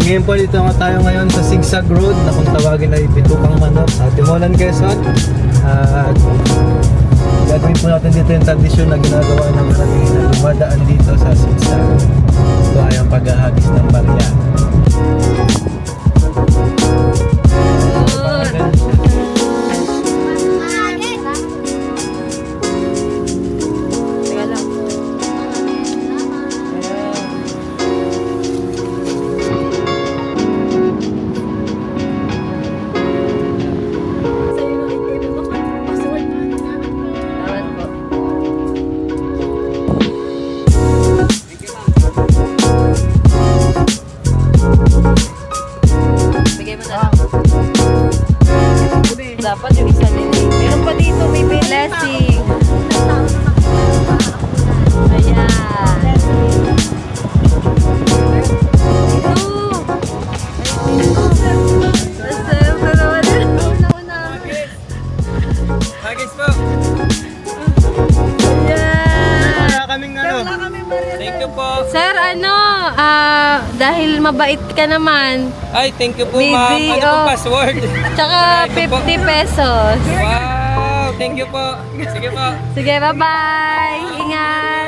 Ngayon po dito nga tayo ngayon sa Sigsag Road na kung tawagin ay Pitukang Manok sa Timolan, Quezon. At gagawin po natin dito yung tradisyon na ginagawa ng maraming na dumadaan dito sa Sigsag. Ito ay ang paghahagis ng barya. Dapat yung isa din. Meron pa dito, may blessing. Ayan. Hagis po! Ayan. Wala kaming ano. Thank you po. Sir, dahil mabait ka naman, Ay, thank you po Baby, ma'am. Ano oh. po password? tsaka Ito po. 50 pesos. Wow! Thank you po. Sige po. Sige, bye-bye. Ingat.